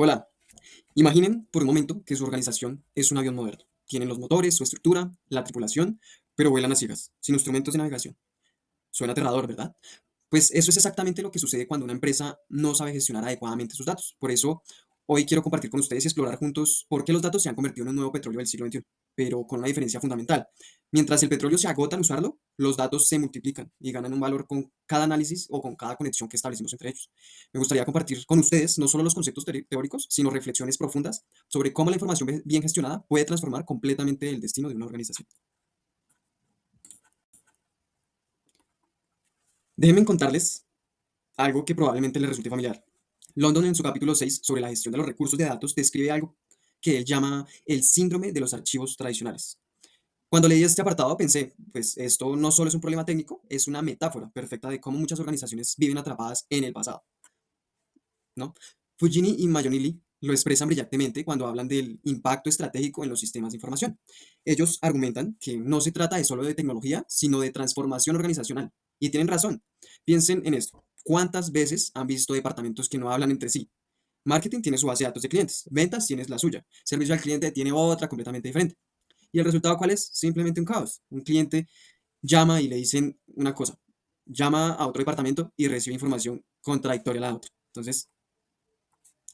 Hola, imaginen por un momento que su organización es un avión moderno. Tienen los motores, su estructura, la tripulación, pero vuelan a ciegas, sin instrumentos de navegación. Suena aterrador, ¿verdad? Pues eso es exactamente lo que sucede cuando una empresa no sabe gestionar adecuadamente sus datos. Por eso, hoy quiero compartir con ustedes y explorar juntos por qué los datos se han convertido en un nuevo petróleo del siglo XXI, pero con una diferencia fundamental. Mientras el petróleo se agota al usarlo, los datos se multiplican y ganan un valor con cada análisis o con cada conexión que establecemos entre ellos. Me gustaría compartir con ustedes no solo los conceptos teóricos, sino reflexiones profundas sobre cómo la información bien gestionada puede transformar completamente el destino de una organización. Déjenme contarles algo que probablemente les resulte familiar. London, en su capítulo 6 sobre la gestión de los recursos de datos, describe algo que él llama el síndrome de los archivos tradicionales. Cuando leí este apartado pensé, pues esto no solo es un problema técnico, es una metáfora perfecta de cómo muchas organizaciones viven atrapadas en el pasado, ¿no? Fujini y Mayonili lo expresan brillantemente cuando hablan del impacto estratégico en los sistemas de información. Ellos argumentan que no se trata de solo de tecnología, sino de transformación organizacional. Y tienen razón. Piensen en esto. ¿Cuántas veces han visto departamentos que no hablan entre sí? Marketing tiene su base de datos de clientes, ventas tiene la suya, servicio al cliente tiene otra completamente diferente. ¿Y el resultado cuál es? Simplemente un caos. Un cliente llama y le dicen una cosa, llama a otro departamento y recibe información contradictoria a la otra. Entonces,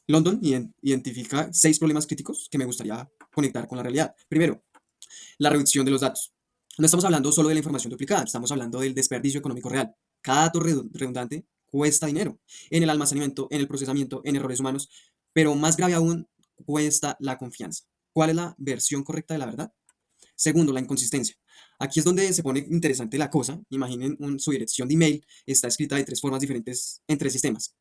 London identifica 6 problemas críticos que me gustaría conectar con la realidad. Primero, la reducción de los datos. No estamos hablando solo de la información duplicada, estamos hablando del desperdicio económico real. Cada dato redundante cuesta dinero en el almacenamiento, en el procesamiento, en errores humanos, pero más grave aún, cuesta la confianza. ¿Cuál es la versión correcta de la verdad? Segundo, la inconsistencia. Aquí es donde se pone interesante la cosa. Imaginen su dirección de email está escrita de 3 formas diferentes en 3 sistemas.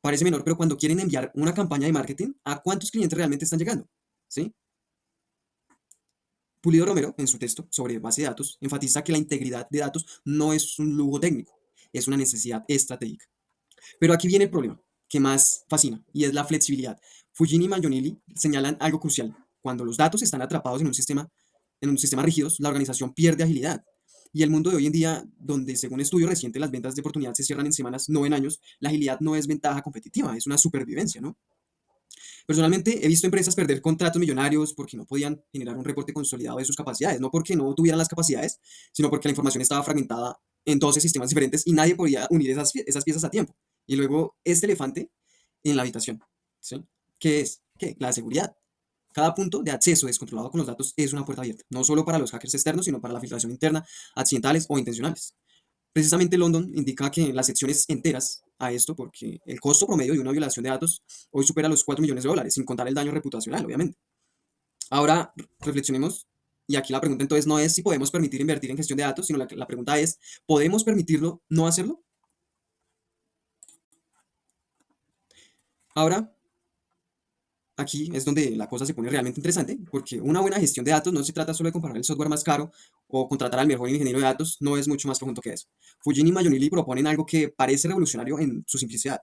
Parece menor, pero cuando quieren enviar una campaña de marketing, ¿a cuántos clientes realmente están llegando? ¿Sí? Pulido Romero, en su texto sobre base de datos, enfatiza que la integridad de datos no es un lujo técnico, es una necesidad estratégica. Pero aquí viene el problema que más fascina, y es la flexibilidad. Fujini y Mayonili señalan algo crucial. Cuando los datos están atrapados en un sistema rígido, la organización pierde agilidad. Y el mundo de hoy en día, donde según estudio reciente las ventas de oportunidad se cierran en semanas, no en años, la agilidad no es ventaja competitiva, es una supervivencia, ¿no? Personalmente, he visto empresas perder contratos millonarios porque no podían generar un reporte consolidado de sus capacidades, no porque no tuvieran las capacidades, sino porque la información estaba fragmentada en 12 sistemas diferentes y nadie podía unir esas piezas a tiempo. Y luego, este elefante en la habitación, ¿sí? ¿Qué es? ¿Qué? La seguridad. Cada punto de acceso descontrolado con los datos es una puerta abierta, no solo para los hackers externos, sino para la filtración interna, accidentales o intencionales. Precisamente London indica que las secciones enteras a esto, porque el costo promedio de una violación de datos hoy supera los $4 millones, sin contar el daño reputacional, obviamente. Ahora reflexionemos, y aquí la pregunta entonces no es si podemos permitir invertir en gestión de datos, sino la pregunta es, ¿podemos permitirlo no hacerlo? Ahora, aquí es donde la cosa se pone realmente interesante, porque una buena gestión de datos no se trata solo de comprar el software más caro o contratar al mejor ingeniero de datos, no es mucho más profundo que eso. Fujin y Mayonili proponen algo que parece revolucionario en su simplicidad.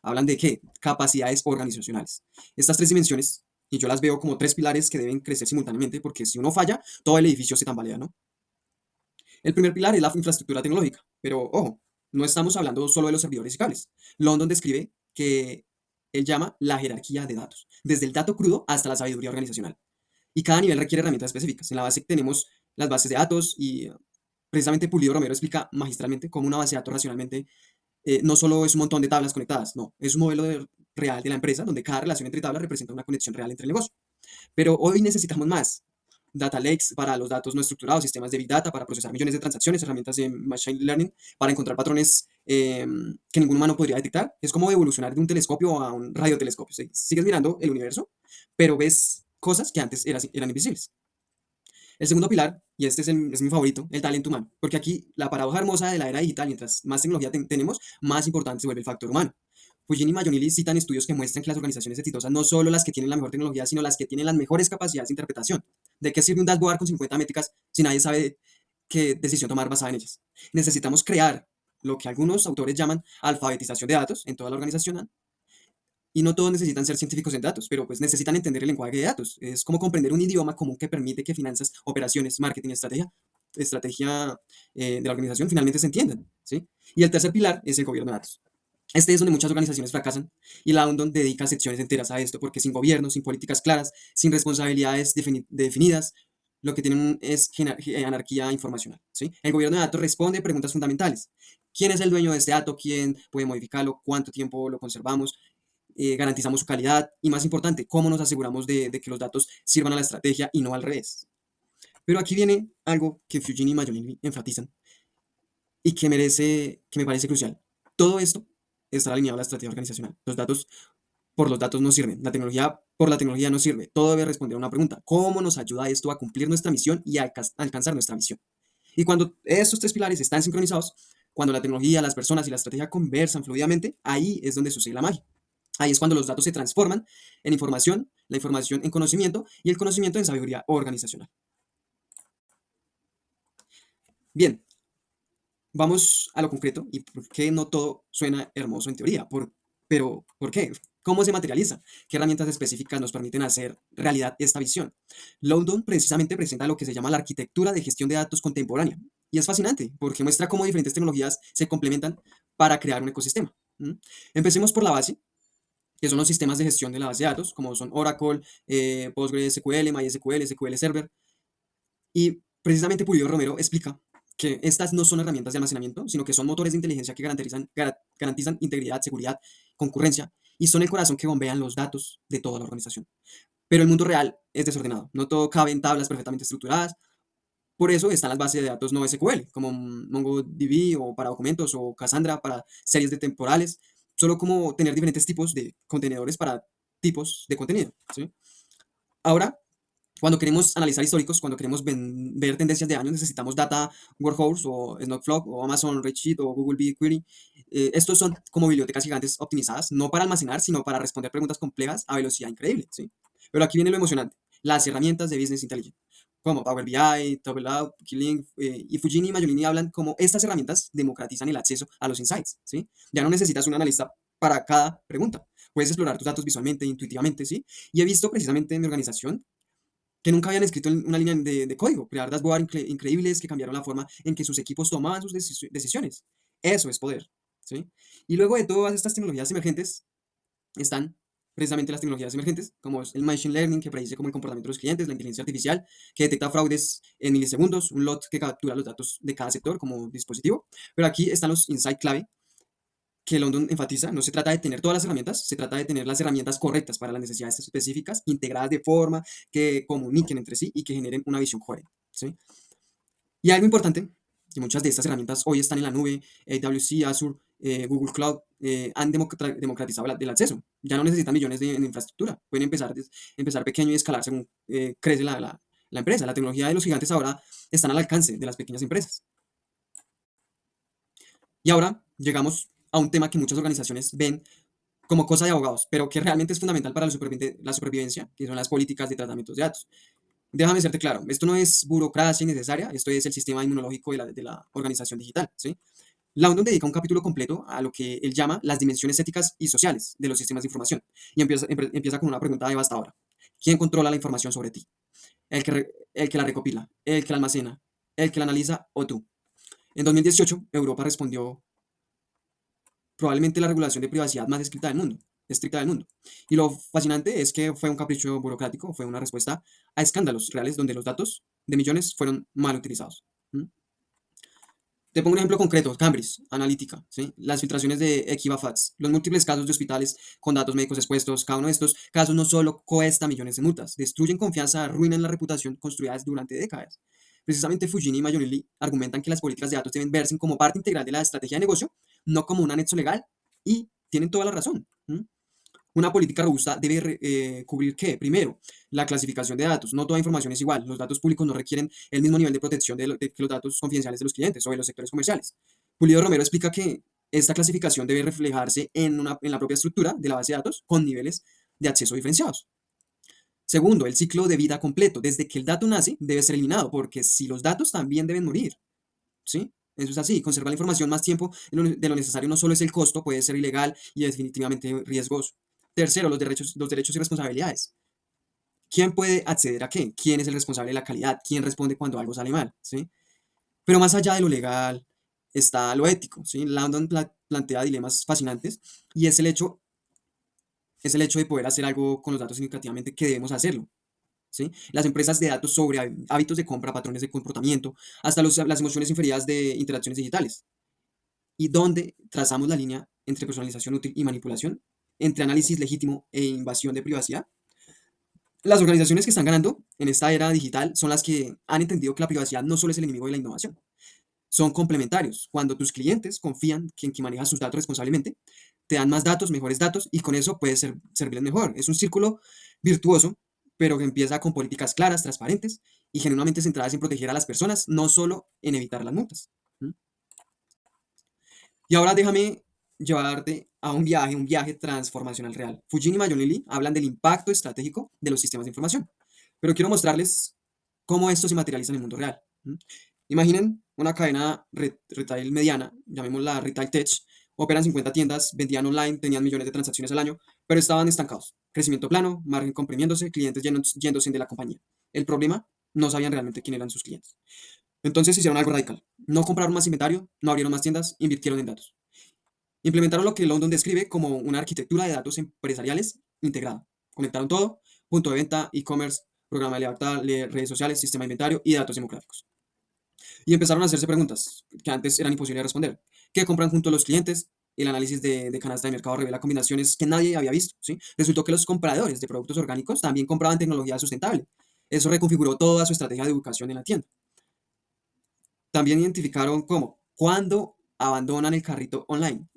Hablan de qué? Capacidades organizacionales. Estas 3 dimensiones, y yo las veo como 3 pilares que deben crecer simultáneamente, porque si uno falla, todo el edificio se tambalea, ¿no? El primer pilar es la infraestructura tecnológica, pero ojo, no estamos hablando solo de los servidores y cables. London describe que él llama la jerarquía de datos, desde el dato crudo hasta la sabiduría organizacional. Y cada nivel requiere herramientas específicas. En la base tenemos las bases de datos y precisamente Pulido Romero explica magistralmente cómo una base de datos racionalmente no solo es un montón de tablas conectadas, no, es un modelo real de la empresa donde cada relación entre tablas representa una conexión real entre el negocio. Pero hoy necesitamos más. Data lakes para los datos no estructurados, sistemas de Big Data para procesar millones de transacciones, herramientas de Machine Learning para encontrar patrones que ningún humano podría detectar. Es como evolucionar de un telescopio a un radiotelescopio. ¿Sí? Sigues mirando el universo, pero ves cosas que antes eran invisibles. El segundo pilar, y este es mi favorito, el talento humano. Porque aquí la paradoja hermosa de la era digital, mientras más tecnología tenemos, más importante se vuelve el factor humano. Fujin y Mayonili citan estudios que muestran que las organizaciones exitosas no solo las que tienen la mejor tecnología, sino las que tienen las mejores capacidades de interpretación. ¿De qué sirve un dashboard con 50 métricas si nadie sabe qué decisión tomar basada en ellas? Necesitamos crear lo que algunos autores llaman alfabetización de datos en toda la organización, y no todos necesitan ser científicos en datos, pero pues necesitan entender el lenguaje de datos. Es como comprender un idioma común que permite que finanzas, operaciones, marketing, estrategia de la organización finalmente se entiendan, ¿sí? Y el tercer pilar es el gobierno de datos. Este es donde muchas organizaciones fracasan y la ONU dedica secciones enteras a esto, porque sin gobierno, sin políticas claras, sin responsabilidades definidas, lo que tienen es anarquía informacional, ¿sí? El gobierno de datos responde preguntas fundamentales. ¿Quién es el dueño de este dato? ¿Quién puede modificarlo? ¿Cuánto tiempo lo conservamos? ¿Garantizamos su calidad? Y más importante, ¿cómo nos aseguramos de que los datos sirvan a la estrategia y no al revés? Pero aquí viene algo que Fujini y Mayolini enfatizan y que me parece crucial. Todo esto está alineado a la estrategia organizacional. Los datos por los datos no sirven. La tecnología por la tecnología no sirve. Todo debe responder a una pregunta. ¿Cómo nos ayuda esto a cumplir nuestra misión y a alcanzar nuestra misión? Y cuando estos tres pilares están sincronizados, cuando la tecnología, las personas y la estrategia conversan fluidamente, ahí es donde sucede la magia. Ahí es cuando los datos se transforman en información, la información en conocimiento y el conocimiento en sabiduría organizacional. Bien, vamos a lo concreto y por qué no todo suena hermoso en teoría. Pero, ¿por qué? ¿Cómo se materializa? ¿Qué herramientas específicas nos permiten hacer realidad esta visión? London precisamente presenta lo que se llama la arquitectura de gestión de datos contemporánea. Y es fascinante porque muestra cómo diferentes tecnologías se complementan para crear un ecosistema. ¿Mm? Empecemos por la base, que son los sistemas de gestión de la base de datos, como son Oracle, PostgreSQL, MySQL, SQL Server. Y precisamente Pulido Romero explica que estas no son herramientas de almacenamiento, sino que son motores de inteligencia que garantizan integridad, seguridad, concurrencia y son el corazón que bombean los datos de toda la organización. Pero el mundo real es desordenado, no todo cabe en tablas perfectamente estructuradas. Por eso están las bases de datos no SQL, como MongoDB o para documentos o Cassandra para series de temporales, solo como tener diferentes tipos de contenedores para tipos de contenido. ¿Sí? Ahora, cuando queremos analizar históricos, cuando queremos ver tendencias de años, necesitamos Data Warehouse o Snowflake o Amazon Redshift o Google BigQuery. Estos son como bibliotecas gigantes optimizadas, no para almacenar, sino para responder preguntas complejas a velocidad increíble, ¿sí? Pero aquí viene lo emocionante, las herramientas de Business Intelligence, como Power BI, Tableau, Killing, y Fujini y Mayolini hablan como estas herramientas democratizan el acceso a los insights, ¿sí? Ya no necesitas un analista para cada pregunta. Puedes explorar tus datos visualmente, intuitivamente, ¿sí? Y he visto precisamente en mi organización que nunca habían escrito una línea de código, crear dashboards increíbles que cambiaron la forma en que sus equipos tomaban sus decisiones. Eso es poder, ¿sí? Y luego de todas estas tecnologías emergentes están precisamente las tecnologías emergentes, como es el Machine Learning, que predice como el comportamiento de los clientes, la inteligencia artificial, que detecta fraudes en milisegundos, un lot que captura los datos de cada sector como dispositivo. Pero aquí están los insights clave que London enfatiza, no se trata de tener todas las herramientas, se trata de tener las herramientas correctas para las necesidades específicas, integradas de forma que comuniquen entre sí y que generen una visión coherente, ¿sí? Y algo importante, que muchas de estas herramientas hoy están en la nube, AWS, Azure, Google Cloud, han democratizado el acceso. Ya no necesitan millones de infraestructura, pueden empezar pequeño y escalar según crece la empresa. La tecnología de los gigantes ahora están al alcance de las pequeñas empresas. Y ahora llegamos a un tema que muchas organizaciones ven como cosa de abogados, pero que realmente es fundamental para la supervivencia, que son las políticas de tratamientos de datos. Déjame serte claro, esto no es burocracia innecesaria, esto es el sistema inmunológico de la organización digital, ¿sí? Landon dedica un capítulo completo a lo que él llama las dimensiones éticas y sociales de los sistemas de información, y empieza con una pregunta devastadora. ¿Quién controla la información sobre ti? El que la recopila, el que la almacena, el que la analiza o tú. En 2018, Europa respondió probablemente la regulación de privacidad más estricta del mundo. Y lo fascinante es que fue un capricho burocrático, fue una respuesta a escándalos reales donde los datos de millones fueron mal utilizados. ¿Mm? Te pongo un ejemplo concreto, Cambridge Analytica, ¿sí? Las filtraciones de Equifax, los múltiples casos de hospitales con datos médicos expuestos, cada uno de estos casos no solo cuesta millones de multas, destruyen confianza, arruinan la reputación construidas durante décadas. Precisamente Fujini y Mayonelli argumentan que las políticas de datos deben verse como parte integral de la estrategia de negocio, no como un anexo legal, y tienen toda la razón. ¿Mm? Una política robusta debe cubrir qué? Primero, la clasificación de datos. No toda información es igual. Los datos públicos no requieren el mismo nivel de protección que los datos confidenciales de los clientes o de los sectores comerciales. Pulido Romero explica que esta clasificación debe reflejarse en la propia estructura de la base de datos con niveles de acceso diferenciados. Segundo, el ciclo de vida completo. Desde que el dato nace, debe ser eliminado, porque si los datos también deben morir, ¿sí? Eso es así. Conservar la información más tiempo de lo necesario no solo es el costo, puede ser ilegal y definitivamente riesgoso. Tercero, los derechos y responsabilidades. ¿Quién puede acceder a qué? ¿Quién es el responsable de la calidad? ¿Quién responde cuando algo sale mal? ¿Sí? Pero más allá de lo legal está lo ético, ¿sí? Landon plantea dilemas fascinantes y es el hecho de poder hacer algo con los datos significativamente que debemos hacerlo. ¿Sí? Las empresas de datos sobre hábitos de compra, patrones de comportamiento, hasta las emociones inferidas de interacciones digitales, y donde trazamos la línea entre personalización útil y manipulación, entre análisis legítimo e invasión de privacidad. Las organizaciones que están ganando en esta era digital son las que han entendido que la privacidad no solo es el enemigo de la innovación, son complementarios. Cuando tus clientes confían que en quien maneja sus datos responsablemente, te dan más datos, mejores datos, y con eso puedes servirles mejor. Es un círculo virtuoso, pero que empieza con políticas claras, transparentes y genuinamente centradas en proteger a las personas, no solo en evitar las multas. ¿Mm? Y ahora déjame llevarte a un viaje transformacional real. Fujin y Mayonili hablan del impacto estratégico de los sistemas de información, pero quiero mostrarles cómo esto se materializa en el mundo real. ¿Mm? Imaginen una cadena retail mediana, llamémosla Retail Tech, operan 50 tiendas, vendían online, tenían millones de transacciones al año, pero estaban estancados. Crecimiento plano, margen comprimiéndose, clientes yéndose de la compañía. El problema, no sabían realmente quién eran sus clientes. Entonces hicieron algo radical. No compraron más inventario, no abrieron más tiendas, invirtieron en datos. Implementaron lo que London describe como una arquitectura de datos empresariales integrada. Conectaron todo, punto de venta, e-commerce, programa de lealtad, redes sociales, sistema de inventario y datos demográficos. Y empezaron a hacerse preguntas que antes eran imposibles de responder. ¿Qué compran junto a los clientes? El análisis de canasta de mercado revela combinaciones que nadie había visto. ¿Sí? Resultó que los compradores de productos orgánicos también compraban tecnología sustentable. Eso reconfiguró toda su estrategia de educación en la tienda. También identificaron cómo, cuando abandonan el carrito online.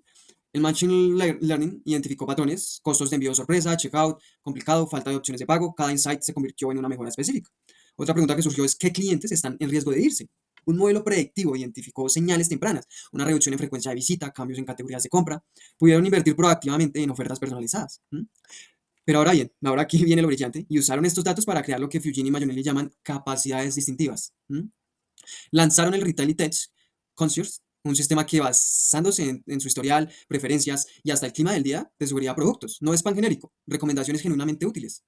El Machine Learning identificó patrones, costos de envío sorpresa, checkout complicado, falta de opciones de pago. Cada insight se convirtió en una mejora específica. Otra pregunta que surgió es: ¿qué clientes están en riesgo de irse? Un modelo predictivo identificó señales tempranas, una reducción en frecuencia de visita, cambios en categorías de compra. Pudieron invertir proactivamente en ofertas personalizadas. Pero ahora bien, ahora aquí viene lo brillante, y usaron estos datos para crear lo que Fujin y Mayonelli llaman capacidades distintivas. Lanzaron el Retail Tech Concierge, un sistema que, basándose en su historial, preferencias y hasta el clima del día, te sugería productos. No es pan genérico, recomendaciones genuinamente útiles.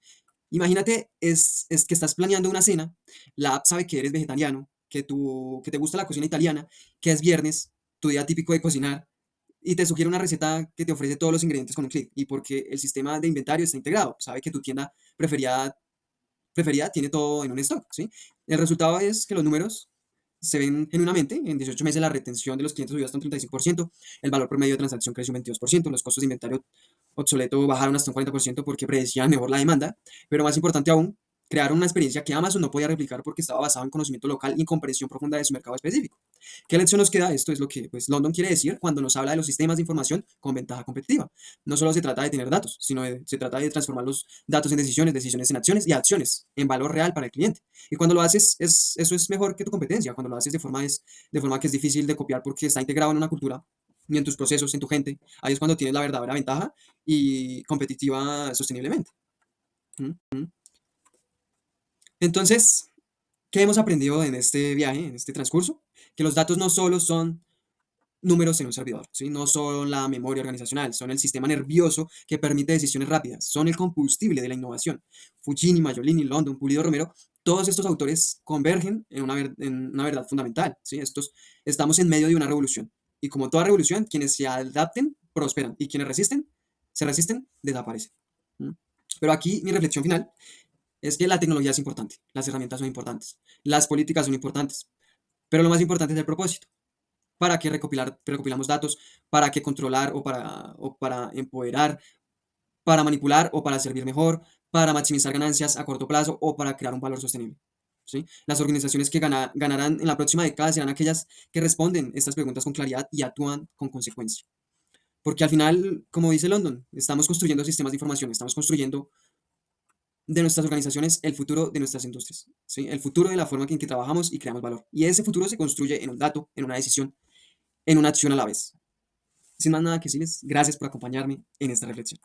Imagínate, es que estás planeando una cena, la app sabe que eres vegetariano, que te gusta la cocina italiana, que es viernes, tu día típico de cocinar, y te sugiere una receta que te ofrece todos los ingredientes con un clic. Y porque el sistema de inventario está integrado, sabe que tu tienda preferida tiene todo en un stock, ¿sí? El resultado es que los números se ven genuinamente. En 18 meses la retención de los clientes subió hasta un 35%, el valor promedio de transacción creció un 22%, los costos de inventario obsoleto bajaron hasta un 40% porque predecían mejor la demanda, pero más importante aún, crearon una experiencia que Amazon no podía replicar porque estaba basada en conocimiento local y en comprensión profunda de su mercado específico. ¿Qué lección nos queda? Esto es lo que pues, London quiere decir cuando nos habla de los sistemas de información con ventaja competitiva. No solo se trata de tener datos, sino se trata de transformar los datos en decisiones, decisiones en acciones y acciones en valor real para el cliente. Y cuando lo haces, eso es mejor que tu competencia. Cuando lo haces de forma que es difícil de copiar porque está integrado en una cultura y en tus procesos, en tu gente, ahí es cuando tienes la verdadera ventaja y competitiva sosteniblemente. ¿Mm? Entonces, ¿qué hemos aprendido en este viaje, en este transcurso? Que los datos no solo son números en un servidor, ¿sí? No son la memoria organizacional, son el sistema nervioso que permite decisiones rápidas, son el combustible de la innovación. Fujini, Mayolini, London, Pulido, Romero, todos estos autores convergen en una verdad fundamental, ¿sí? Estamos en medio de una revolución, y como toda revolución, quienes se adapten prosperan, y quienes se resisten, desaparecen. ¿Mm? Pero aquí mi reflexión final es que la tecnología es importante, las herramientas son importantes, las políticas son importantes, pero lo más importante es el propósito. ¿Para qué recopilamos datos? ¿Para qué controlar o para empoderar? ¿Para manipular o para servir mejor? ¿Para maximizar ganancias a corto plazo o para crear un valor sostenible? ¿Sí? Las organizaciones que ganarán en la próxima década serán aquellas que responden estas preguntas con claridad y actúan con consecuencia. Porque al final, como dice London, estamos construyendo sistemas de información, estamos construyendo de nuestras organizaciones el futuro de nuestras industrias, ¿sí? El futuro de la forma en que trabajamos y creamos valor. Y ese futuro se construye en un dato, en una decisión, en una acción a la vez. Sin más nada que decirles, gracias por acompañarme en esta reflexión.